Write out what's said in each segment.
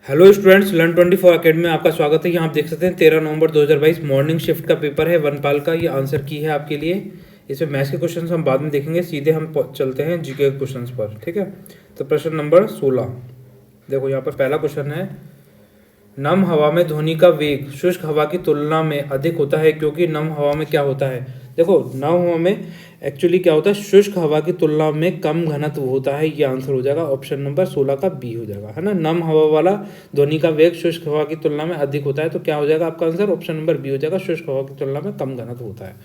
Hello students, learn 24 academy में आपका स्वागत है। यहाँ आप देख सकते हैं 13 नवंबर 2022 मॉर्निंग शिफ्ट का पेपर है वनपाल का। ये आंसर की है आपके लिए। इसमें मैथ्स के क्वेश्चंस हम बाद में देखेंगे, सीधे हम चलते हैं जीके के क्वेश्चंस पर। ठीक है, तो प्रश्न नंबर 16 देखो, यहाँ पर पहला क्वेश्चन है, नम हवा में ध्वनि का वेग शुष्क हवा की तुलना में अधिक होता है क्योंकि नम हवा में क्या होता है। देखो, नम हवा में एक्चुअली क्या होता है, शुष्क हवा की तुलना में कम घनत्व होता है। ये आंसर हो जाएगा ऑप्शन नंबर 16 का बी हो जाएगा, है ना। नम हवा वाला ध्वनि का वेग शुष्क हवा की तुलना में अधिक होता है, तो क्या हो जाएगा आपका आंसर, ऑप्शन नंबर बी हो जाएगा, शुष्क हवा की तुलना में कम घनत्व होता है।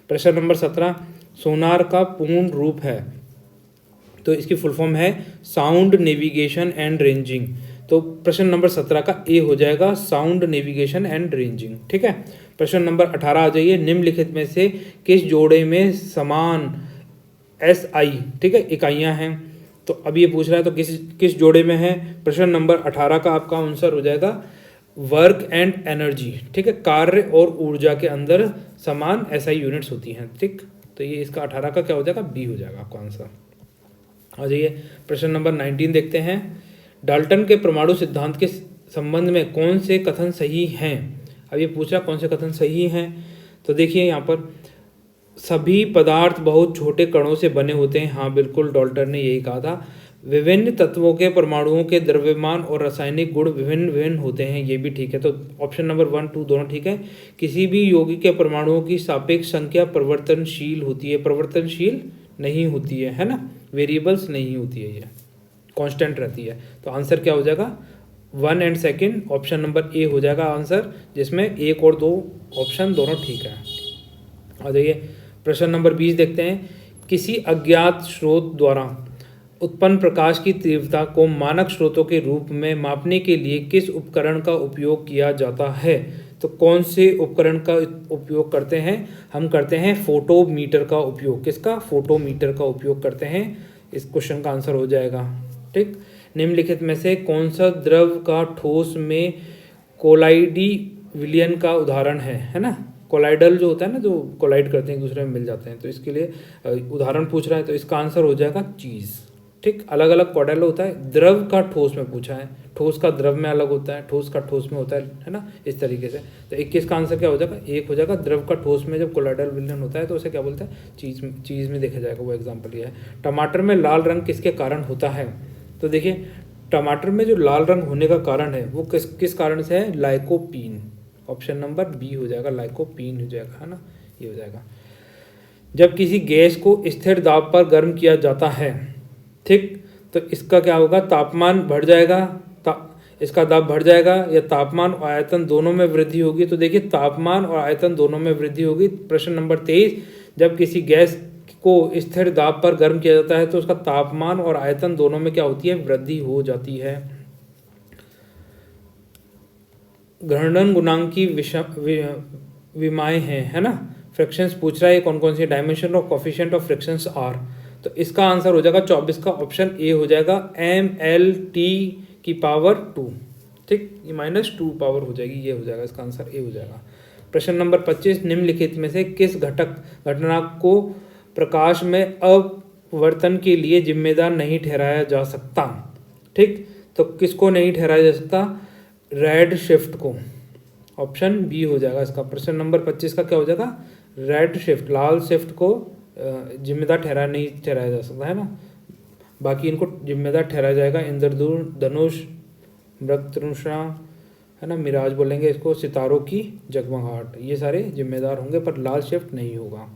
प्रश्न नंबर 17, सोनार का पूर्ण रूप है, तो इसकी फुल फॉर्म है साउंड नेविगेशन एंड रेंजिंग। तो प्रश्न नंबर 17 का ए हो जाएगा, साउंड नेविगेशन एंड रेंजिंग। ठीक है, प्रश्न नंबर 18 आ जाइए, निम्नलिखित में से किस जोड़े में समान SI, ठीक है, इकाइयां हैं। तो अब ये पूछ रहा है तो किस किस जोड़े में है। प्रश्न नंबर 18 का आपका आंसर हो जाएगा वर्क एंड एनर्जी। ठीक है, कार्य और ऊर्जा के अंदर समान SI यूनिट्स होती हैं। ठीक, तो ये इसका 18 का क्या हो जाएगा, बी हो जाएगा आपका आंसर। आ जाइए प्रश्न नंबर 19 देखते हैं, डाल्टन के परमाणु सिद्धांत के संबंध में कौन से कथन सही हैं। अब ये पूछा कौन से कथन सही हैं, तो देखिए यहाँ पर सभी पदार्थ बहुत छोटे कणों से बने होते हैं। हाँ बिल्कुल, डाल्टन ने यही कहा था। विभिन्न तत्वों के परमाणुओं के द्रव्यमान और रासायनिक गुण विभिन्न विभिन्न होते हैं, ये भी ठीक है। तो ऑप्शन नंबर 1, 2 दोनों ठीक है। किसी भी यौगिक के परमाणुओं की सापेक्ष संख्या परिवर्तनशील होती है, परिवर्तनशील नहीं होती है ना, वेरिएबल्स नहीं होती है, ये कांस्टेंट रहती है। तो आंसर क्या हो जाएगा, 1 एंड 2 ऑप्शन नंबर ए हो जाएगा आंसर, जिसमें 1 और 2 ऑप्शन दोनों ठीक है। आ जाइए प्रश्न नंबर 20 देखते हैं, किसी अज्ञात स्रोत द्वारा उत्पन्न प्रकाश की तीव्रता को मानक स्रोतों के रूप में मापने के लिए किस उपकरण का उपयोग किया जाता है। तो कौन से उपकरण का उपयोग करते हैं, हम करते हैं फोटोमीटर का उपयोग। किसका, फोटोमीटर का उपयोग करते हैं। इस क्वेश्चन का आंसर हो जाएगा। ठीक, निम्नलिखित में से कौन सा द्रव का ठोस में कोलाइडी विलयन का उदाहरण है ना। कोलाइडल जो होता है ना, जो कोलाइड करते हैं एक दूसरे में मिल जाते हैं, तो इसके लिए उदाहरण पूछ रहा है, तो इसका आंसर हो जाएगा चीज़। ठीक, अलग अलग कोलाइडल होता है, द्रव का ठोस में पूछा है, ठोस का द्रव में अलग होता है, ठोस का ठोस में होता है ना, इस तरीके से। तो 21 का आंसर क्या हो जाएगा, 1 हो जाएगा। द्रव का ठोस में जब कोलाइडल विलयन होता है तो उसे क्या बोलते हैं, चीज़ में देखा जाएगा। वो एग्जाम्पल ये है। टमाटर में लाल रंग किसके कारण होता है। तो देखिए, टमाटर में जो लाल रंग होने का कारण है वो किस कारण से है, लाइकोपीन। ऑप्शन नंबर बी हो जाएगा, लाइकोपीन हो जाएगा, है ना, ये हो जाएगा। जब किसी गैस को स्थिर दाब पर गर्म किया जाता है, ठीक, तो इसका क्या होगा, तापमान बढ़ जाएगा, इसका दाब बढ़ जाएगा, या तापमान और आयतन दोनों में वृद्धि होगी। तो देखिए, तापमान और आयतन दोनों में वृद्धि होगी। प्रश्न नंबर 23, जब किसी गैस को स्थिर दाब पर गर्म किया जाता है तो उसका तापमान और आयतन दोनों में क्या होती है, वृद्धि हो जाती है। घर्षण गुणांक की विमाएँ हैं, है ना। फ्रिक्शंस पूछ रहा है, कौन कौन सी dimension of coefficient of frictions are. तो इसका आंसर हो जाएगा 24 का ऑप्शन ए हो जाएगा, MLT की पावर 2। ठीक, ये -2 पावर हो जाएगी, ये हो जाएगा, इसका आंसर ए हो जाएगा। प्रश्न नंबर 25, निम्नलिखित में से किस घटना को प्रकाश में अपवर्तन के लिए जिम्मेदार नहीं ठहराया जा सकता। ठीक, तो किसको नहीं ठहराया जा सकता, रेड शिफ्ट को। ऑप्शन बी हो जाएगा इसका। प्रश्न नंबर 25 का क्या हो जाएगा, रेड शिफ्ट, लाल शिफ्ट को जिम्मेदार नहीं ठहराया जा सकता, है ना। बाकी इनको जिम्मेदार ठहराया जाएगा, इंद्रधनुष, मृगतृष्णा, है ना, मिराज बोलेंगे इसको, सितारों की जगमगाहट, ये सारे जिम्मेदार होंगे, पर लाल शिफ्ट नहीं होगा।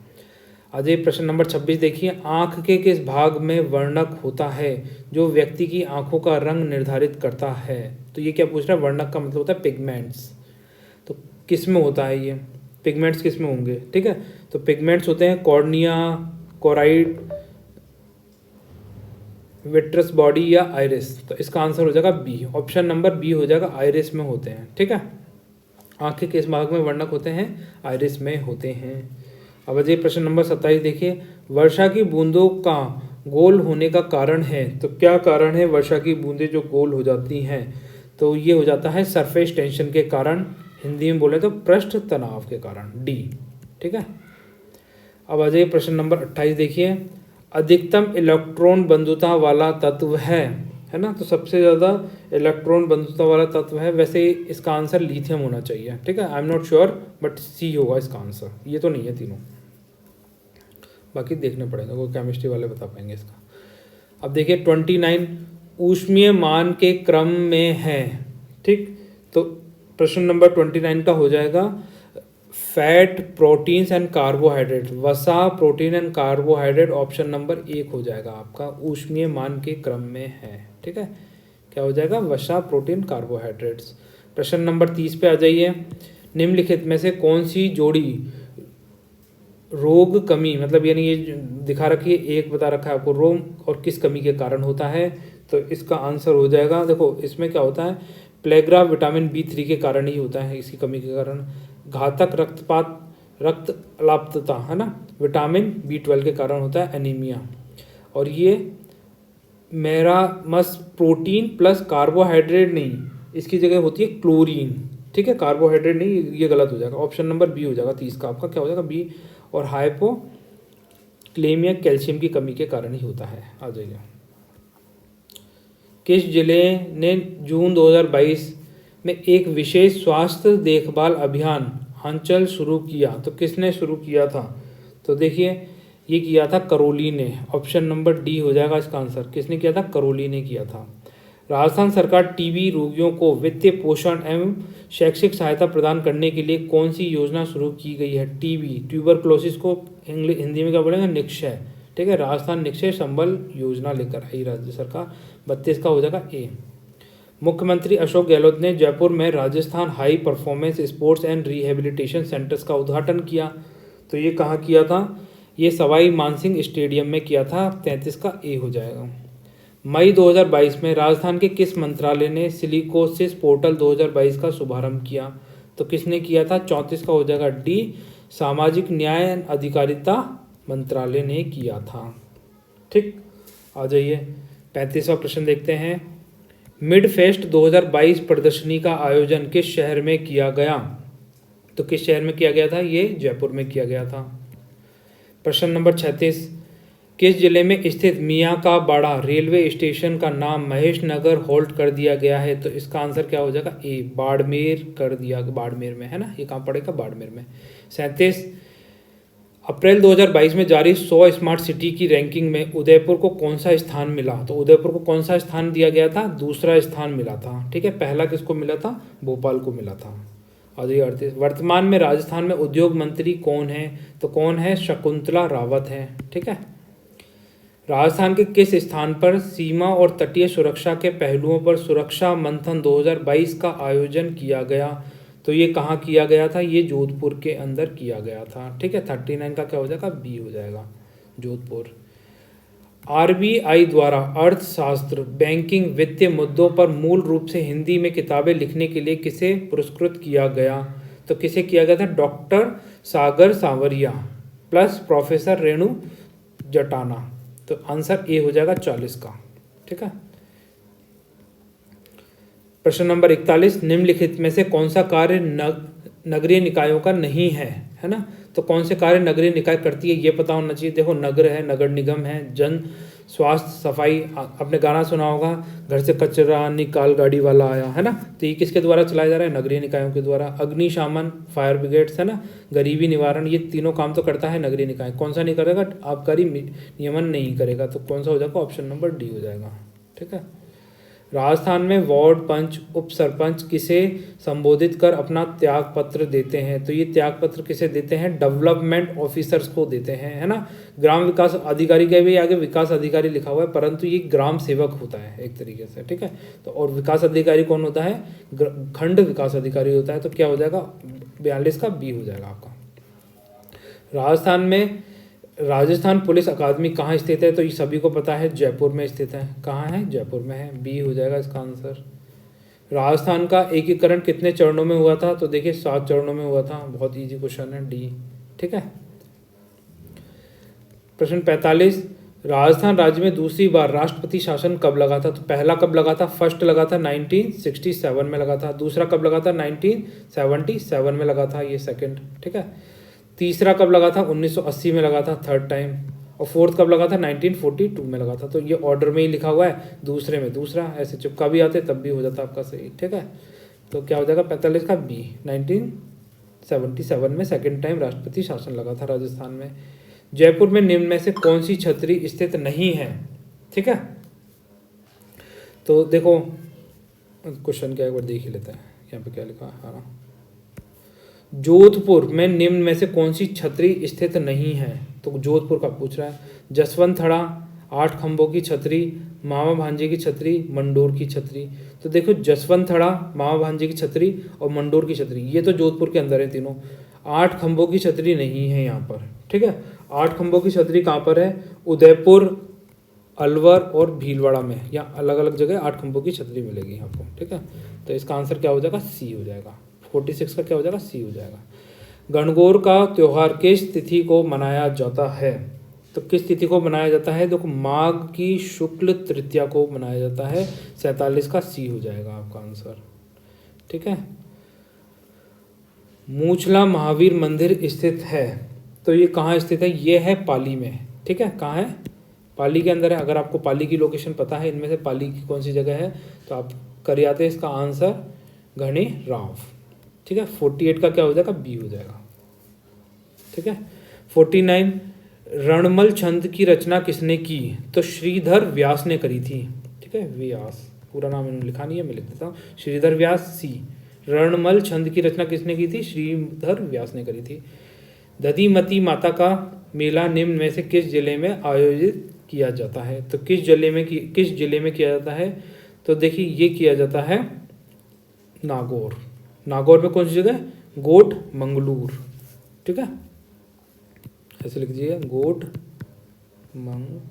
आज ये प्रश्न नंबर 26 देखिए, आँख के किस भाग में वर्णक होता है जो व्यक्ति की आँखों का रंग निर्धारित करता है। तो ये क्या पूछ रहा है, वर्णक का मतलब होता है पिगमेंट्स। तो किस में होता है ये, पिगमेंट्स किस में होंगे। ठीक है, तो पिगमेंट्स होते हैं कॉर्निया, कोराइड, विट्रस बॉडी या आइरिस। तो इसका आंसर हो जाएगा बी, ऑप्शन नंबर बी हो जाएगा, आइरिस में होते हैं। ठीक है, आँखें किस भाग में वर्णक होते हैं, आइरिस में होते हैं। अब अजय प्रश्न नंबर 27 देखिए, वर्षा की बूंदों का गोल होने का कारण है। तो क्या कारण है वर्षा की बूंदें जो गोल हो जाती हैं, तो ये हो जाता है सरफेस टेंशन के कारण, हिंदी में बोले तो पृष्ठ तनाव के कारण, डी। ठीक है, अब आ जाइए प्रश्न नंबर 28 देखिए, अधिकतम इलेक्ट्रॉन बंधुता वाला तत्व है। है ना, तो सबसे ज़्यादा इलेक्ट्रॉन बंधुता वाला तत्व है। वैसे इसका आंसर लिथियम होना चाहिए, ठीक है, I am not sure but C होगा इसका आंसर, ये तो नहीं है तीनों, बाकी देखने पड़ेगा, वो केमिस्ट्री वाले बता पाएंगे इसका। अब देखिए 29 ऊष्मीय मान के क्रम में है, ठीक, तो प्रश्न नंबर 29 का हो जाएगा फैट, प्रोटीन्स एंड कार्बोहाइड्रेट, वसा, protein and carbohydrate, option number 1 हो जाएगा आपका, ऊष्मीय मान के क्रम में है, ठीक है, क्या हो जाएगा, वसा, प्रोटीन, कार्बोहाइड्रेट्स। प्रश्न नंबर 30 पे आ जाइए, निम्नलिखित में से कौन सी जोड़ी रोग कमी, मतलब यानी ये दिखा रखी है, एक बता रखा है आपको रोग और किस कमी के कारण होता है, तो इसका आंसर हो जाएगा, देखो इसमें क्या होता है, प्लेग्रा विटामिन B3 के कारण ही होता है, इसकी कमी के कारण। घातक रक्तपात, रक्त अलाप्तता, है ना, विटामिन B12 के कारण होता है एनीमिया। और ये मेरामस प्रोटीन प्लस कार्बोहाइड्रेट नहीं, इसकी जगह होती है क्लोरीन, ठीक है, कार्बोहाइड्रेट नहीं, ये गलत हो जाएगा, ऑप्शन नंबर बी हो जाएगा 30 का आपका, क्या हो जाएगा बी। और हाइपोक्लेमिया कैल्शियम की कमी के कारण ही होता है। आ जाइए, किस जिले ने जून 2022 में एक विशेष स्वास्थ्य देखभाल अभियान आंचल शुरू किया, तो किसने शुरू किया था, तो देखिए ये किया था करौली ने, ऑप्शन नंबर डी हो जाएगा इसका आंसर, किसने किया था, करौली ने किया था। राजस्थान सरकार टीबी रोगियों को वित्तीय पोषण एवं शैक्षिक सहायता प्रदान करने के लिए कौन सी योजना शुरू की गई है, टीबी, ट्यूबरक्लोसिस को हिंदी में क्या बोलेंगे, निक्षय, ठीक है, राजस्थान निक्षय संबल योजना लेकर आई राज्य सरकार, 32 का हो जाएगा ए। मुख्यमंत्री अशोक गहलोत ने जयपुर में Rajasthan high performance sports and rehabilitation centres का उद्घाटन किया, तो ये कहाँ किया था, ये सवाई मानसिंह स्टेडियम में किया था, 33 का ए हो जाएगा। मई 2022 में राजस्थान के किस मंत्रालय ने सिलिकोसिस पोर्टल 2022 का शुभारंभ किया, तो किसने किया था, 34 का हो जाएगा डी, सामाजिक न्याय एवं अधिकारिता मंत्रालय ने किया था, ठीक। आ जाइए 35वां प्रश्न देखते हैं, मिड फेस्ट 2022 प्रदर्शनी का आयोजन किस शहर में किया गया, तो किस शहर में किया गया था, ये जयपुर में किया गया था। प्रश्न नंबर 36, किस जिले में स्थित मियाँ का बाड़ा रेलवे स्टेशन का नाम महेश नगर होल्ट कर दिया गया है, तो इसका आंसर क्या हो जाएगा, ए, बाड़मेर कर दिया, बाड़मेर में, है ना, ये कहाँ पड़ेगा, बाड़मेर में। 37, अप्रैल 2022 में जारी 100 स्मार्ट सिटी की रैंकिंग में उदयपुर को कौन सा स्थान मिला, तो उदयपुर को कौन सा स्थान दिया गया था, दूसरा स्थान मिला था, ठीक है, पहला किसको मिला था, भोपाल को मिला था। और 38, वर्तमान में राजस्थान में उद्योग मंत्री कौन है, तो कौन है, शकुंतला रावत है, ठीक है। राजस्थान के किस स्थान पर सीमा और तटीय सुरक्षा के पहलुओं पर सुरक्षा मंथन 2022 का आयोजन किया गया, तो ये कहाँ किया गया था, ये जोधपुर के अंदर किया गया था, ठीक है, 39 का क्या हो जाएगा, बी हो जाएगा, जोधपुर। RBI द्वारा अर्थशास्त्र, बैंकिंग, वित्तीय मुद्दों पर मूल रूप से हिंदी में किताबें लिखने के लिए किसे पुरस्कृत किया गया, तो किसे किया गया था, डॉक्टर सागर सांवरिया प्लस प्रोफेसर रेणु जटाना, तो आंसर ए हो जाएगा 40 का, ठीक है। प्रश्न नंबर 41, निम्नलिखित में से कौन सा कार्य नगरीय निकायों का नहीं है, है ना, तो कौन से कार्य नगरीय निकाय करती है ये पता होना चाहिए। देखो नगर है, नगर निगम है, जन स्वास्थ्य सफाई, आपने गाना सुना होगा, घर से कचरा निकाल गाड़ी वाला आया, है ना, तो ये किसके द्वारा चलाया जा रहा है, नगरीय निकायों के द्वारा। अग्निशमन, फायर ब्रिगेड्स, है ना, गरीबी निवारण, ये तीनों काम तो करता है नगरीय निकाय, कौन सा नहीं करेगा, आबकारी नियमन नहीं करेगा, तो कौन सा हो जाएगा, ऑप्शन नंबर डी हो जाएगा, ठीक है। राजस्थान में वार्ड पंच, उप सरपंच किसे संबोधित कर अपना त्याग पत्र देते हैं, तो ये त्याग पत्र किसे देते हैं, डेवलपमेंट ऑफिसर्स को देते हैं, है ना। ग्राम विकास अधिकारी के भी आगे विकास अधिकारी लिखा हुआ है, परंतु ये ग्राम सेवक होता है एक तरीके से, ठीक है। तो और विकास अधिकारी कौन होता है, खंड विकास अधिकारी होता है, तो क्या हो जाएगा, 42 का बी हो जाएगा आपका। राजस्थान पुलिस अकादमी कहाँ स्थित है, तो ये सभी को पता है, जयपुर में स्थित है, कहाँ है, जयपुर में है, बी हो जाएगा इसका आंसर। राजस्थान का एकीकरण कितने चरणों में हुआ था, तो देखिए 7 चरणों में हुआ था, बहुत इजी क्वेश्चन है, डी, ठीक है। प्रश्न 45, राजस्थान राज्य में दूसरी बार राष्ट्रपति शासन कब लगा था, तो पहला कब लगा था, फर्स्ट लगा था 1967 में लगा था, दूसरा कब लगा था 1977 में लगा था, ये सेकंड, ठीक है। तीसरा कब लगा था, 1980 में लगा था, थर्ड टाइम, और फोर्थ कब लगा था, 1942 में लगा था। तो ये ऑर्डर में ही लिखा हुआ है, दूसरे में दूसरा, ऐसे चिपका भी आते तब भी हो जाता आपका सही। ठीक है, तो क्या हो जाएगा 45 का बी। 1977 में सेकेंड टाइम राष्ट्रपति शासन लगा था राजस्थान में। जयपुर में निम्न में से कौन सी छतरी स्थित नहीं है। ठीक है, तो देखो क्वेश्चन क्या एक बार देख ही लेते हैं, यहाँ पे क्या लिखा है। हाँ, जोधपुर में निम्न में से कौन सी छतरी स्थित नहीं है, तो जोधपुर का पूछ रहा है। जसवंत थड़ा, 8 खंभों की छतरी, मामा भांजे की छतरी, मंडोर की छतरी। तो देखो जसवंत थड़ा, मामा भांजे की छतरी और मंडोर की छतरी, ये तो जोधपुर के अंदर है तीनों। 8 खंभों की छतरी नहीं है यहाँ पर। ठीक है, 8 खंभों की छतरी कहाँ पर है, उदयपुर, अलवर और भीलवाड़ा में, या अलग अलग जगह 8 खंभों की छतरी मिलेगी आपको। ठीक है, तो इसका आंसर क्या हो जाएगा, सी हो जाएगा। 46 का क्या हो जाएगा, सी हो जाएगा। गणगौर का त्योहार किस तिथि को मनाया जाता है, तो किस तिथि को मनाया जाता है, देखो माघ की शुक्ल तृतीया को मनाया जाता है। 47 का सी हो जाएगा आपका आंसर। ठीक है, मूछला महावीर मंदिर स्थित है, तो ये कहाँ स्थित है, ये है पाली में। ठीक है, कहाँ है, पाली के अंदर है। अगर आपको पाली की लोकेशन पता है, इनमें से पाली की कौन सी जगह है, तो आप कर आते हैं इसका आंसर घनी राव। ठीक है, 48 का क्या हो जाएगा, बी हो जाएगा। ठीक है, 49 रणमल छंद की रचना किसने की, तो श्रीधर व्यास ने करी थी। ठीक है, व्यास, पूरा नाम इन्होंने लिखा नहीं है, मैं लिख देता हूँ, श्रीधर व्यास सी। रणमल छंद की रचना किसने की थी, श्रीधर व्यास ने करी थी। दधिमती माता का मेला निम्न में से किस जिले में आयोजित किया जाता है, तो किस जिले में किया जाता है, तो देखिए ये किया जाता है नागौर। नागौर में कौन सी जगह, गोट मंगलूर। ठीक है, ऐसे लिख दीजिए, गोट मंगलूर,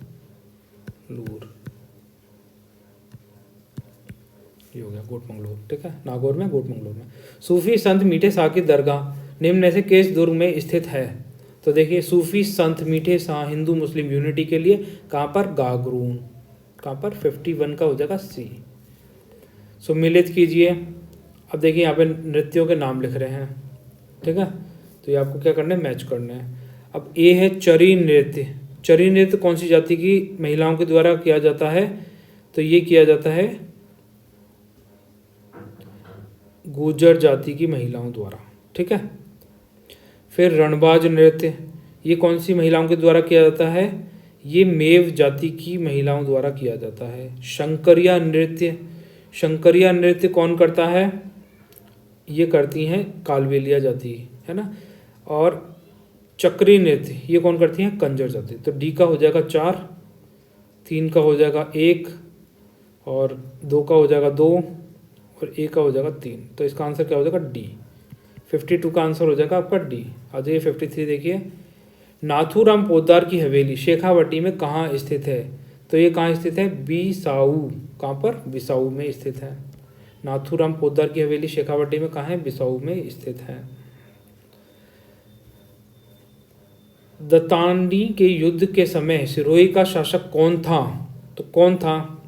ये हो गया गोट मंगलूर। ठीक है, नागौर में, गोट मंगलूर में। सूफी संत मीठे शाह की दरगाह निम्न में से किस दुर्ग में स्थित है, तो देखिए सूफी संत मीठे शाह हिंदू मुस्लिम यूनिटी के लिए कहाँ पर, गागरून। कहाँ पर, 51 का हो जाएगा सी। सुमिलित कीजिए। अब देखिए यहाँ पे नृत्यों के नाम लिख रहे हैं। ठीक है, तो ये आपको क्या करना है, मैच करना है। अब ए है चरी नृत्य। चरी नृत्य कौन सी जाति की महिलाओं के द्वारा किया जाता है, तो ये किया जाता है गुर्जर जाति की महिलाओं द्वारा। ठीक है, फिर रणबाज नृत्य, ये कौन सी महिलाओं के द्वारा किया जाता है, ये मेव जाति की महिलाओं द्वारा किया जाता है। शंकरिया नृत्य, शंकरिया नृत्य कौन करता है, ये करती हैं कालबेलिया जाति, है ना। और चक्री नृत्य ये कौन करती हैं, कंजर जाति। तो डी का हो जाएगा 4, 3 का हो जाएगा 1 और 2 का हो जाएगा 2 और ए का हो जाएगा 3। तो इसका आंसर क्या हो जाएगा, डी। 52 का आंसर हो जाएगा आपका डी। आ जाइए 53 देखिए। नाथूराम पोद्दार की हवेली शेखावटी में कहाँ स्थित है, तो ये कहाँ स्थित है, बिसाऊ। कहाँ पर, बिसाऊ में स्थित है। नाथूराम पोद्दार की हवेली शेखावटी में कहाँ है, बिसाऊ में स्थित है। दत्तानी के युद्ध के समय सिरोही का शासक कौन था, तो कौन था,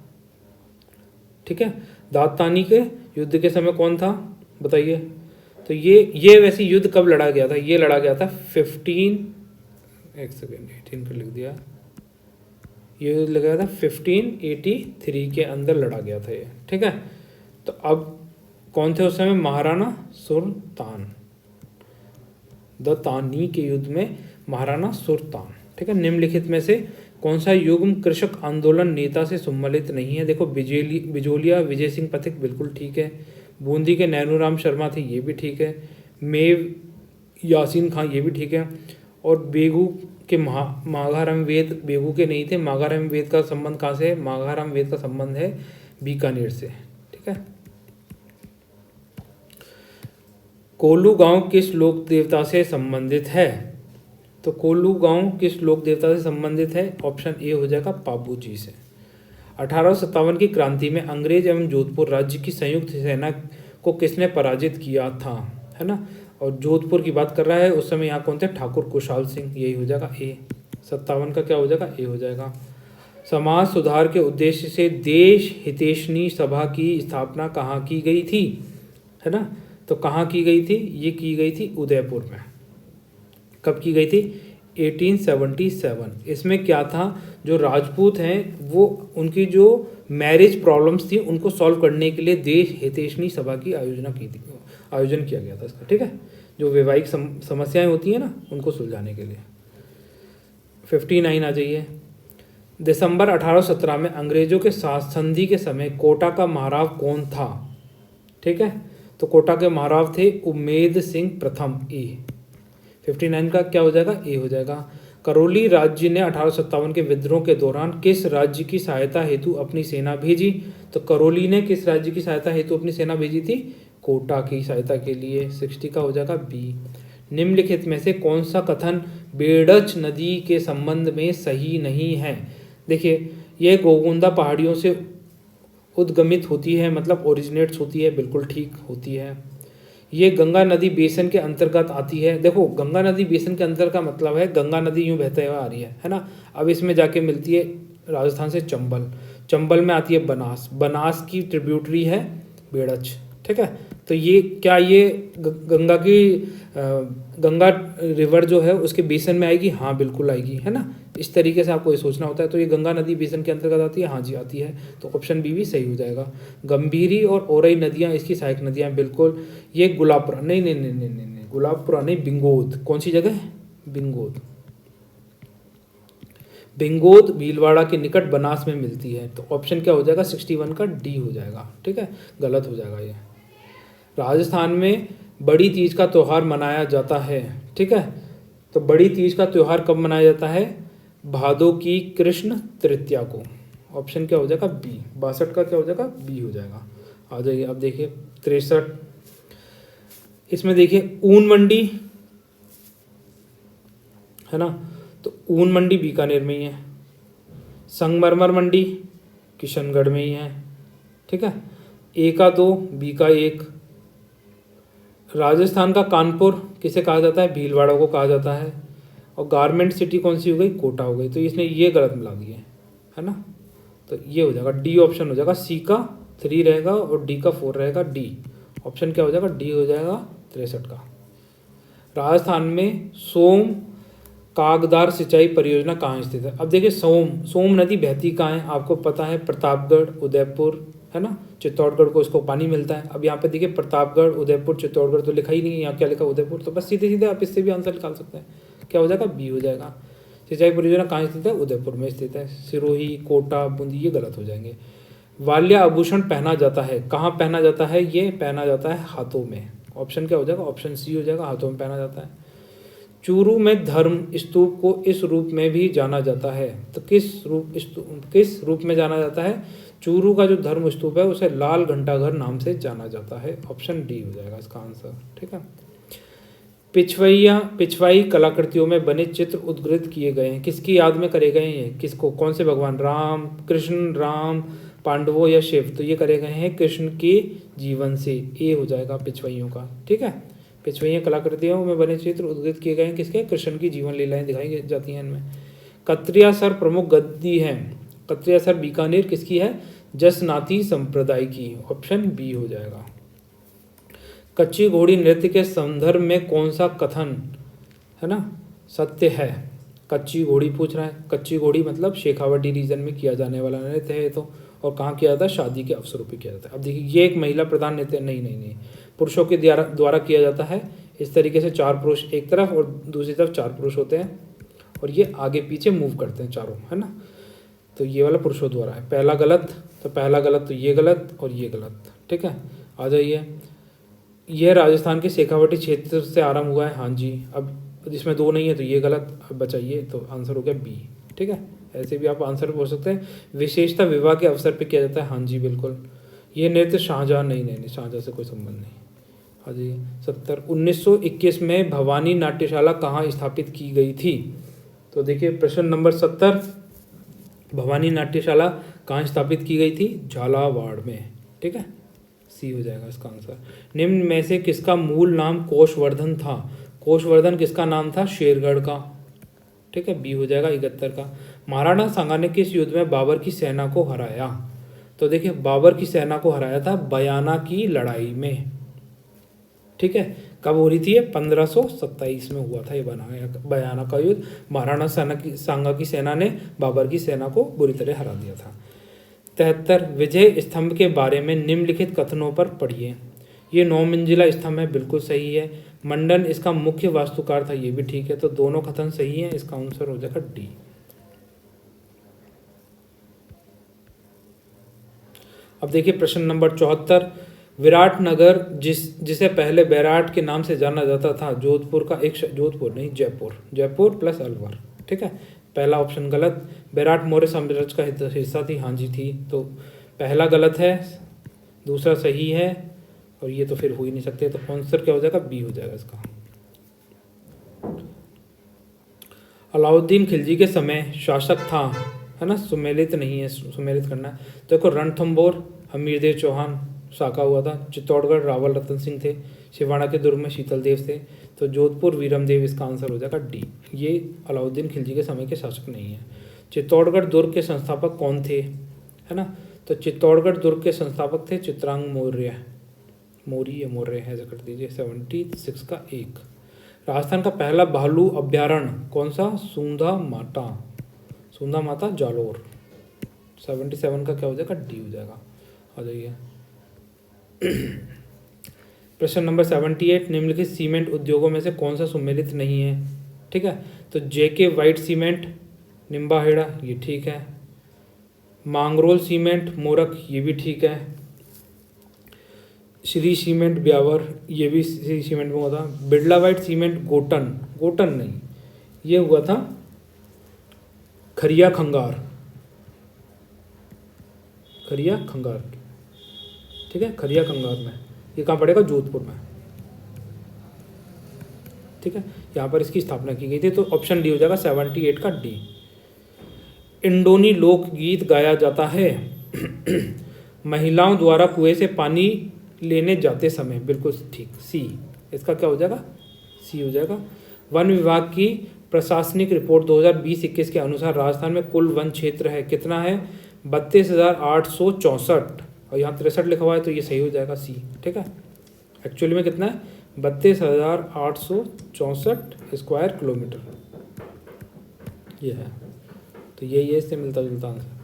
ठीक है, दातानी के युद्ध के समय कौन था बताइए। तो ये वैसे युद्ध कब लड़ा गया था, ये लड़ा गया था 18 पर लिख दिया, ये युद्ध लगा गया था 1583 के अंदर लड़ा गया था ये। ठीक है, तो अब कौन थे उस समय, महाराणा सुल्तान। दत्तानी के युद्ध में महाराणा सुल्तान। ठीक है, निम्नलिखित में से कौन सा युग्म कृषक आंदोलन नेता से सम्मिलित नहीं है, देखो बिजोलिया विजय सिंह पथिक बिल्कुल ठीक है, बूंदी के नैनूराम शर्मा थे ये भी ठीक है, मेव यासीन खां ये भी ठीक है, और बेगू के माघाराम वेद बेगू के नहीं थे, माघाराम वेद का संबंध कहाँ से है, माघाराम वेद का संबंध है बीकानेर से। ठीक है, कोल्लू गांव किस लोक देवता से संबंधित है, तो कोल्लू गांव किस लोक देवता से संबंधित है, ऑप्शन ए हो जाएगा पाबू जी से। 1857 की क्रांति में अंग्रेज एवं जोधपुर राज्य की संयुक्त सेना को किसने पराजित किया था, है ना, और जोधपुर की बात कर रहा है उस समय यहाँ कौन थे, ठाकुर कुशाल सिंह, यही हो जाएगा ए। 57 का क्या हो जाएगा, ए हो जाएगा। समाज सुधार के उद्देश्य से देश हितैषणी सभा की स्थापना कहाँ की गई थी, है ना, तो कहाँ की गई थी, ये की गई थी उदयपुर में। कब की गई थी, 1877। इसमें क्या था, जो राजपूत हैं वो उनकी जो मैरिज प्रॉब्लम्स थी उनको सॉल्व करने के लिए देश हितैषणी सभा की आयोजन किया गया था इसका, ठीक है। जो वैवाहिक समस्याएं होती हैं ना उनको सुलझाने के लिए। 59 आ जाइए। दिसंबर 1817 में अंग्रेजों के साथ संधि के समय कोटा का महाराव कौन था, ठीक है। तो कोटा के महाराव थे उम्मेद सिंह प्रथम, ए। 59 का क्या हो जाएगा, ए हो जाएगा। करौली राज्य ने 1857 के विद्रोह के दौरान किस राज्य की सहायता हेतु अपनी सेना भेजी, तो करौली ने किस राज्य की सहायता हेतु अपनी सेना भेजी थी, कोटा की सहायता के लिए। 60 का हो जाएगा बी। निम्नलिखित में से कौन सा कथन बेड़च नदी के संबंध में सही नहीं है। देखिए, यह गोगुंदा पहाड़ियों से उद्गमित होती है, मतलब ओरिजिनेट्स होती है, बिल्कुल ठीक होती है। ये गंगा नदी बेसिन के अंतर्गत आती है। देखो, गंगा नदी बेसिन के अंतर का मतलब है गंगा नदी यूँ बहते हुए आ रही है ना। अब इसमें जाके मिलती है राजस्थान से चंबल, चंबल में आती है बनास, बनास की ट्रिब्यूटरी है बेड़च, ठीक है। तो ये क्या, ये गंगा की गंगा रिवर जो है उसके बेसिन में आएगी, हाँ बिल्कुल आएगी, है ना। इस तरीके से आपको ये सोचना होता है। तो ये गंगा नदी बेसिन के अंतर्गत आती है, हाँ जी आती है, तो ऑप्शन बी भी सही हो जाएगा। गंभीरी और ओरई नदियाँ इसकी सहायक नदियाँ, बिल्कुल। ये गुलाबपुरा, नहीं नहीं नहीं नहीं नहीं नहीं, गुलाबपुरा नहीं, बिंगोद। कौन सी जगह है, बिंगोद। बिंगोद भीलवाड़ा के निकट बनास में मिलती है। तो ऑप्शन क्या हो जाएगा, 61 का डी हो जाएगा, ठीक है, गलत हो जाएगा ये। राजस्थान में बड़ी तीज का त्यौहार मनाया जाता है, ठीक है। तो बड़ी तीज का त्यौहार कब मनाया जाता है, भादों की कृष्ण तृतीया को। ऑप्शन क्या हो जाएगा, बी। 62 का क्या हो जाएगा, बी हो जाएगा। आ जाइए, अब देखिए 63। इसमें देखिए ऊन मंडी है ना, तो ऊन मंडी बीकानेर में ही है। संगमरमर मंडी किशनगढ़ में ही है, ठीक है। ए का 2, बी का 1। राजस्थान का कानपुर किसे कहा जाता है, भीलवाड़ा को कहा जाता है। और गारमेंट सिटी कौन सी हो गई, कोटा हो गई। तो इसने ये गलत मिला दिए, है ना। तो ये हो जाएगा डी ऑप्शन हो जाएगा। सी का 3 रहेगा और डी का 4 रहेगा, डी। ऑप्शन क्या हो जाएगा, डी हो जाएगा 63 का। राजस्थान में सोम कागदार सिंचाई परियोजना कहाँ स्थित है। अब देखिए, सोम नदी बहती कहाँ है, आपको पता है, प्रतापगढ़, उदयपुर, है ना। चित्तौड़गढ़ को इसको पानी मिलता है। अब यहाँ पे देखिए प्रतापगढ़, उदयपुर, चित्तौड़गढ़ तो लिखा ही नहीं है, यहाँ क्या लिखा, उदयपुर। तो बस सीधे सीधे आप इससे भी आंसर निकाल सकते हैं। क्या हो जाएगा, बी हो जाएगा। सिंचाई परियोजना कहाँ स्थित है, उदयपुर में स्थित है। सिरोही, कोटा, बूंदी ये गलत हो जाएंगे। वाल्या आभूषण पहना जाता है, कहाँ पहना जाता है, ये पहना जाता है हाथों में। ऑप्शन क्या हो जाएगा, ऑप्शन सी हो जाएगा, हाथों में पहना जाता है। चूरू में धर्म स्तूप को इस रूप में भी जाना जाता है। तो किस रूप में जाना जाता है, चूरू का जो धर्म स्तूप है उसे लाल घंटाघर नाम से जाना जाता है। ऑप्शन डी हो जाएगा इसका आंसर, ठीक है। पिछवाई कलाकृतियों में बने चित्र उद्गृत किए गए हैं, किसकी याद में करे गए हैं, किसको, कौन से भगवान, राम, कृष्ण, राम, पांडवों या शिव। तो ये करे गए हैं कृष्ण के जीवन से, ए हो जाएगा पिछवाइयों का, ठीक है। पिछवाइयाँ कलाकृतियों में बने चित्र उद्गृत किए गए हैं किसके, कृष्ण की जीवन लीलाएं दिखाई जाती हैं इनमें। कत्रियासर प्रमुख गद्दी है, कत्रियासर बीकानेर किसकी है, जसनाथी संप्रदाय की। ऑप्शन बी हो जाएगा। कच्ची घोड़ी नृत्य के संदर्भ में कौन सा कथन, है ना, सत्य है। कच्ची घोड़ी पूछ रहा है, कच्ची घोड़ी मतलब शेखावटी रीजन में किया जाने वाला नृत्य है तो, और कहाँ किया जाता है, शादी के अवसरों पे किया जाता है। अब देखिए, ये एक महिला प्रधान नृत्य नहीं, पुरुषों के द्वारा किया जाता है। इस तरीके से 4 पुरुष एक तरफ और दूसरी तरफ 4 पुरुष होते हैं, और ये आगे पीछे मूव करते हैं चारों, है ना। तो ये वाला पुरुषों द्वारा है। पहला गलत, तो पहला गलत, तो ये गलत और ये गलत, ठीक है। आ जाइए, यह राजस्थान के शेखावटी क्षेत्र से आरंभ हुआ है, हाँ जी। अब जिसमें 2 नहीं है तो ये गलत, अब बचाइए, तो आंसर हो गया बी, ठीक है। ऐसे भी आप आंसर बोल सकते हैं। विशेषता विवाह के अवसर पे किया जाता है, हाँ जी बिल्कुल। ये नृत्य शाहजहाँ, नहीं, शाहजहाँ से कोई संबंध नहीं। हाँ जी। 70 1921 में भवानी नाट्यशाला कहाँ स्थापित की गई थी। तो देखिए प्रश्न नंबर 70, भवानी नाट्यशाला कहाँ स्थापित की गई थी, झालावाड़ में, ठीक है, सी हो जाएगा इसका आंसर। निम्न में से किसका मूल नाम कोशवर्धन था, कोशवर्धन किसका नाम था, शेरगढ़ का, ठीक है, बी हो जाएगा 71 का। महाराणा सांगा ने किस युद्ध में बाबर की सेना को हराया। तो देखिए, बाबर की सेना को हराया था बयाना की लड़ाई में, ठीक है। कब हो रही थी ये? 1527 में हुआ था ये बयाना का युद्ध। महाराणा सांगा की सेना ने बाबर की सेना को बुरी तरह हरा दिया था। 73 विजय स्तंभ के बारे में निम्नलिखित कथनों पर पढ़िए। ये 9 मंजिला स्तंभ है, बिल्कुल सही है। मंडन इसका मुख्य वास्तुकार था, ये भी ठीक है। तो दोनों कथन सही हैं, इसका आंसर हो जाएगा डी। अब देखिए प्रश्न नंबर 74। विराट नगर जिसे पहले बैराट के नाम से जाना जाता था, जोधपुर का एक जोधपुर नहीं, जयपुर प्लस अलवर, ठीक है। पहला ऑप्शन गलत। बैराट मौर्य साम्राज्य का हिस्सा थी, हाँ जी थी। तो पहला गलत है, दूसरा सही है, और ये तो फिर हो ही नहीं सकते। तो आंसर क्या हो जाएगा? बी हो जाएगा इसका। अलाउद्दीन खिलजी के समय शासक था, है ना, सुमेलित नहीं है, सुमेलित करना है। देखो रणथंभौर हमीरदेव चौहान साका हुआ था। चित्तौड़गढ़ रावल रतन सिंह थे। सिवाड़ा के दुर्ग में शीतल देव थे। तो जोधपुर वीरमदेव इसका आंसर हो जाएगा डी। ये अलाउद्दीन खिलजी के समय के शासक नहीं है। चित्तौड़गढ़ दुर्ग के संस्थापक कौन थे, है ना? तो चित्तौड़गढ़ दुर्ग के संस्थापक थे चित्रांग मौर्य, मौर्य ऐसा कर दीजिए। 76 का 1। राजस्थान का पहला भालू अभ्यारण्य कौन सा? सूंधा माता जालोर। 77 का क्या हो जाएगा? डी हो जाएगा। आ जाइए प्रश्न नंबर 78। निम्नलिखित सीमेंट उद्योगों में से कौन सा सुमेलित नहीं है? ठीक है, तो जेके वाइट सीमेंट निम्बाहेड़ा, ये ठीक है। मांगरोल सीमेंट मोरक, ये भी ठीक है। श्री सीमेंट ब्यावर, ये भी श्री सीमेंट में हुआ था। बिरला वाइट सीमेंट गोटन नहीं, ये हुआ था खरिया खंगार, ठीक है, खरिया खंगार में। ये कहाँ पड़ेगा? जोधपुर में, ठीक है। यहाँ पर इसकी स्थापना की गई थी। तो ऑप्शन डी हो जाएगा 78 का डी। इंडोनी लोकगीत गाया जाता है महिलाओं द्वारा कुएं से पानी लेने जाते समय, बिल्कुल ठीक, सी। इसका क्या हो जाएगा? सी हो जाएगा। वन विभाग की प्रशासनिक रिपोर्ट 2020-21 के अनुसार राजस्थान में कुल वन क्षेत्र है कितना है? 32,864, और यहाँ 63 लिखा हुआ है, तो ये सही हो जाएगा सी, ठीक है। एक्चुअली में कितना है? 32,864 स्क्वायर किलोमीटर ये है। तो यही है, इससे मिलता जुलता आंसर।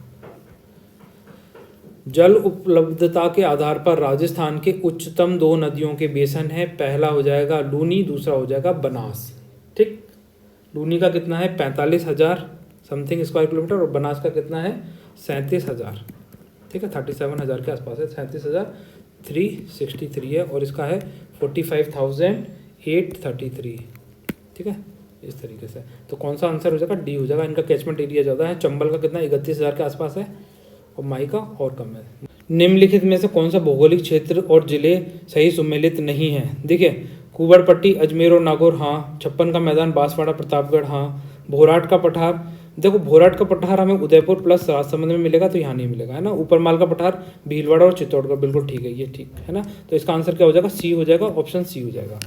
जल उपलब्धता के आधार पर राजस्थान के उच्चतम 2 नदियों के बेसन है। पहला हो जाएगा लूनी, दूसरा हो जाएगा बनास, ठीक। लूनी का कितना है? 45,000 समथिंग स्क्वायर किलोमीटर, और बनास का कितना है? 37,000, ठीक है, 37,000 के आसपास है। 37,363 है, और इसका है 45,833, ठीक है, इस तरीके से। तो कौन सा आंसर हो जाएगा? डी हो जाएगा। इनका कैचमेंट एरिया ज़्यादा है। चंबल का कितना? 31,000 के आसपास है, और माई का और कम है। निम्नलिखित में से कौन सा भौगोलिक क्षेत्र और जिले सही सुमेलित नहीं है? देखिए, कुंवरपट्टी अजमेर और नागौर, हाँ। छप्पन का मैदान बांसवाड़ा प्रतापगढ़, हाँ। भोराट का पठार, देखो भोराट का पठार हमें उदयपुर प्लस राजसमंद में मिलेगा, तो यहाँ नहीं मिलेगा, है ना। ऊपरमाल का पठार भीलवाड़ा और चित्तौड़गढ़, बिल्कुल ठीक है, ये ठीक है ना। तो इसका आंसर क्या हो जाएगा? सी हो जाएगा, ऑप्शन सी हो जाएगा।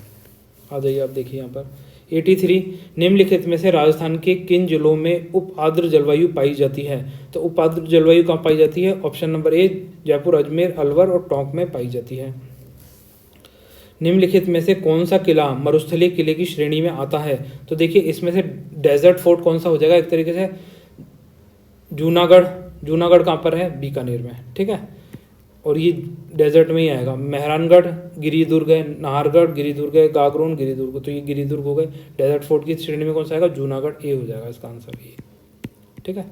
आ जाइए आप देखिए यहाँ पर 83। निम्नलिखित में से राजस्थान के किन जिलों में उप आर्द्र जलवायु पाई जाती है? तो उप आर्द्र जलवायु कहाँ पाई जाती है? Option number A Jaipur, Ajmer, Alwar और टोंक में पाई जाती है। निम्नलिखित में से कौन सा किला मरुस्थलीय किले की श्रेणी में आता है? तो देखिए, इसमें से डेजर्ट फोर्ट कौन सा हो जाएगा? एक तरीके से जूनागढ़ कहाँ पर है? बीकानेर में, ठीक है, और ये डेजर्ट में ही आएगा। मेहरानगढ़ गिरिदुर्ग है, नाहरगढ़ गिरिदुर्ग है, गागरोन गिरिदुर्ग, तो ये गिरिदुर्ग हो गए। डेजर्ट फोर्ट की श्रेणी में कौन सा आएगा? जूनागढ़, ए हो जाएगा इसका आंसर, ए, ठीक है।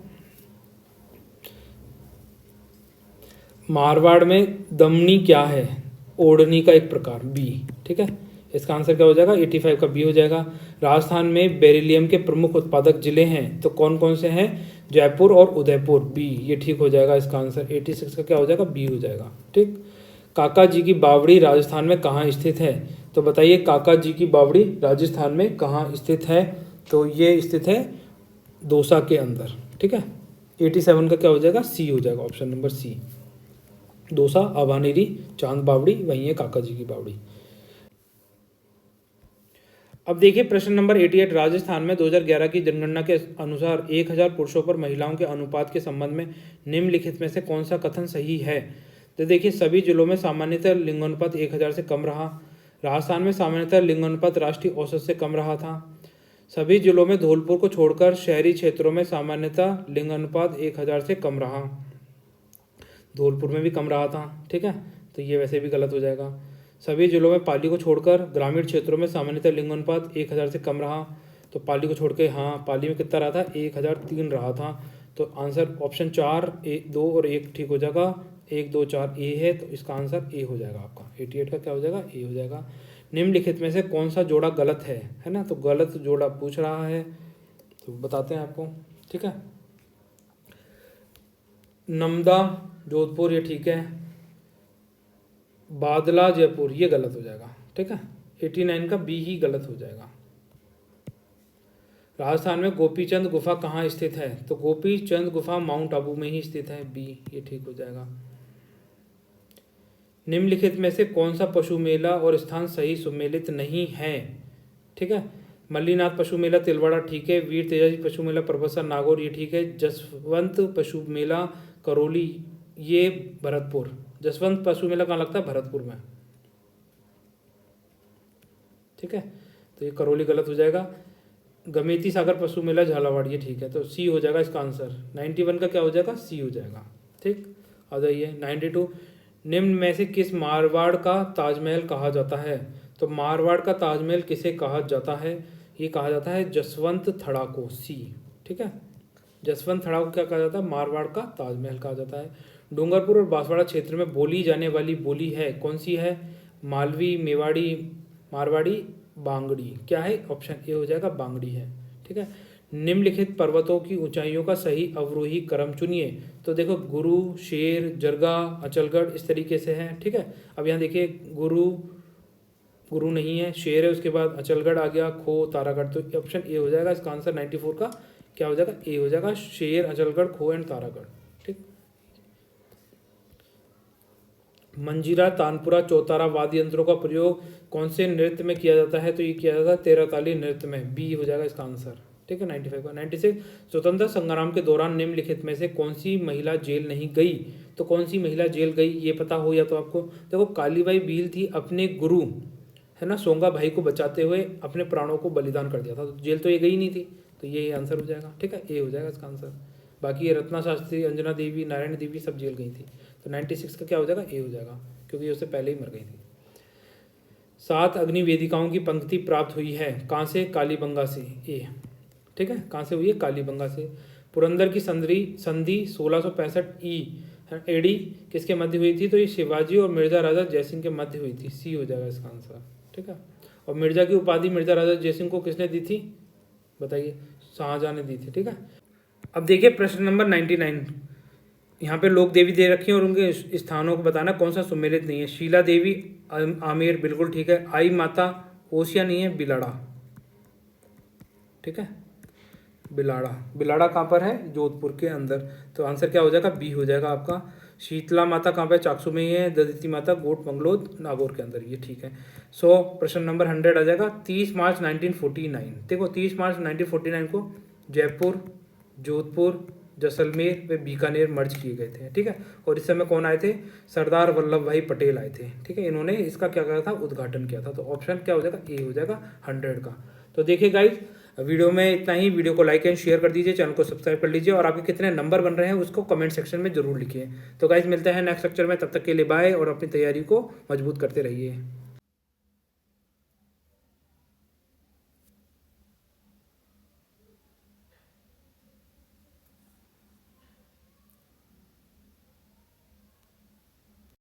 मारवाड़ में दमनी क्या है? ओढ़नी का एक प्रकार, बी, ठीक है। इसका आंसर क्या हो जाएगा? 85 का बी हो जाएगा। राजस्थान में बेरिलियम के प्रमुख उत्पादक जिले हैं, तो कौन कौन से हैं? जयपुर और उदयपुर, बी, ये ठीक हो जाएगा इसका आंसर। 86 का क्या हो जाएगा? बी हो जाएगा, ठीक। काका जी की बावड़ी राजस्थान में कहाँ स्थित है? तो बताइए, काका जी की बावड़ी राजस्थान में कहाँ स्थित है? तो ये स्थित है दौसा के अंदर, ठीक है। 87 का क्या हो जाएगा? सी हो जाएगा, option number C. Dausa, Abhaneri, Chand Baori, वहीं है काका जी की बावड़ी। अब देखिए प्रश्न नंबर 88। राजस्थान में 2011 की जनगणना के अनुसार 1000 पुरुषों पर महिलाओं के अनुपात के संबंध में निम्नलिखित में से कौन सा कथन सही है? तो देखिए, सभी जिलों में सामान्यतः लिंगानुपात 1000 से कम रहा। राजस्थान में सामान्यतः लिंग अनुपात राष्ट्रीय औसत से कम रहा था। सभी जिलों में धौलपुर को छोड़कर शहरी क्षेत्रों में सामान्यतः लिंग अनुपात 1000 से कम रहा। धौलपुर में भी कम रहा था, ठीक है, तो ये वैसे भी गलत हो जाएगा। सभी जिलों में पाली को छोड़कर ग्रामीण क्षेत्रों में सामान्यतः लिंग अनुपात 1000 से कम रहा। तो पाली को छोड़ के, हाँ, पाली में कितना रहा था, 1003 रहा था। तो आंसर ऑप्शन 4, 2 और 1 ठीक हो जाएगा। 1, 2, 4 ए है, तो इसका आंसर ए हो जाएगा आपका। 88 का क्या हो जाएगा, ए हो जाएगा। निम्नलिखित में से कौन सा जोड़ा गलत है ना, तो गलत जोड़ा पूछ रहा है, तो बताते हैं आपको, ठीक है। नमदा जोधपुर, ये ठीक है। बादला जयपुर, ये गलत हो जाएगा, ठीक है। 89 का बी ही गलत हो जाएगा। राजस्थान में गोपीचंद गुफा कहाँ स्थित है, तो गोपीचंद गुफा माउंट आबू में ही स्थित है, बी, ये ठीक हो जाएगा। निम्नलिखित में से कौन सा पशु मेला और स्थान सही सुमेलित नहीं है, ठीक है। मल्लीनाथ पशु मेला तिलवाड़ा ठीक है। वीर तेजाजी पशु मेला परबसा नागौर, ये ठीक है। जसवंत पशु मेला करौली, ये भरतपुर। जसवंत पशु मेला कहाँ लगता है, भरतपुर में, ठीक है, तो ये करौली गलत हो जाएगा। गमेती सागर पशु मेला झालावाड़, ये ठीक है, तो सी हो जाएगा इसका आंसर। 91 का क्या हो जाएगा, सी हो जाएगा, ठीक। आ जाइए 92। निम्न में से किस मारवाड़ का ताजमहल कहा जाता है, तो मारवाड़ का ताजमहल किसे कहा जाता है, ये कहा जाता है जसवंत थड़ा को, सी, ठीक है। जसवंत थड़ा को क्या कहा जाता है, मारवाड़ का ताजमहल कहा जाता है। डूंगरपुर और बांसवाड़ा क्षेत्र में बोली जाने वाली बोली है, कौन सी है, मालवी, मेवाड़ी, मारवाड़ी, बांगड़ी, क्या है, ऑप्शन ए हो जाएगा, बांगड़ी है, ठीक है। निम्नलिखित पर्वतों की ऊंचाइयों का सही अवरोही क्रम चुनिए, तो देखो गुरु, शेर, जरगा, अचलगढ़, इस तरीके से है, ठीक है। अब यहाँ देखिए गुरु नहीं है, शेर है, उसके बाद अचलगढ़ आ गया, खो, तारागढ़, तो ऑप्शन ए हो जाएगा इसका आंसर। 94 का क्या हो जाएगा, ए हो जाएगा, शेर, अचलगढ़, खो एंड तारागढ़, ठीक। मंजीरा, तानपुरा, चौतारा वाद्य यंत्रों का प्रयोग कौन से नृत्य में किया जाता है, तो ये किया जाता है 13 ताली नृत्य में, बी हो जाएगा इसका आंसर, ठीक है। 95 का। 96 स्वतंत्रता संग्राम के दौरान निम्नलिखित में से कौन सी महिला जेल नहीं गई, तो कौन सी महिला जेल गई, ये पता हो या तो आपको, देखो कालीबाई भील थी, अपने गुरु है ना सोंगा भाई को बचाते हुए अपने प्राणों को बलिदान कर दिया था, तो जेल तो ये गई नहीं थी, तो ये आंसर हो जाएगा, ठीक है, ए हो जाएगा इसका आंसर। बाकी ये रत्ना शास्त्री, अंजना देवी, नारायण देवी सब जेल गई थी, तो 96 का क्या हो जाएगा, ए हो जाएगा, क्योंकि उससे पहले ही मर गई थी। 7 अग्नि वेदिकाओं की पंक्ति प्राप्त हुई है, कहाँ से, कालीबंगा से, ए, ठीक है, कहाँ से हुई है, कालीबंगा से। पुरंदर की संधि 1665 एडी किसके मध्य हुई थी, तो ये शिवाजी और मिर्जा राजा जयसिंह के मध्य हुई थी, सी हो जाएगा इसका आंसर, ठीक है। और मिर्जा की उपाधि मिर्जा राजा जयसिंह को किसने दी थी, बताइए, शाहजहां ने दी थी, ठीक है। अब देखिए प्रश्न नंबर 99, यहाँ पे लोक देवी दे रखी है और उनके स्थानों को बताना कौन सा सुमेलित नहीं है। शीला देवी, आमेर, बिल्कुल ठीक है। आई माता, ओसिया नहीं है, बिलाड़ा, ठीक है, बिलाड़ा कहाँ पर है, जोधपुर के अंदर, तो आंसर क्या हो जाएगा, बी हो जाएगा आपका। शीतला माता कहाँ पे, चाकसू में ही है। ददिती माता गोट बंगलोद नागौर के अंदर, ये ठीक है। सो प्रश्न नंबर 100 आ जाएगा। 30 मार्च 1949, देखो 30 मार्च 1949 को जयपुर, जोधपुर, जैसलमेर व बीकानेर मर्ज किए गए थे, ठीक है। और इस समय कौन आए थे, सरदार वल्लभ भाई पटेल आए थे, ठीक है। इन्होंने इसका क्या करा था, उद्घाटन किया था, तो ऑप्शन क्या हो जाएगा, ए हो जाएगा 100 का। तो देखिए गाइज, वीडियो में इतना ही। वीडियो को लाइक एंड शेयर कर दीजिए, चैनल को सब्सक्राइब कर लीजिए, और आपके कितने नंबर बन रहे हैं उसको कमेंट सेक्शन में जरूर लिखिए। तो गाइज मिलते हैं नेक्स्ट लेक्चर में, तब तक के लिए बाय, और अपनी तैयारी को मजबूत करते रहिए।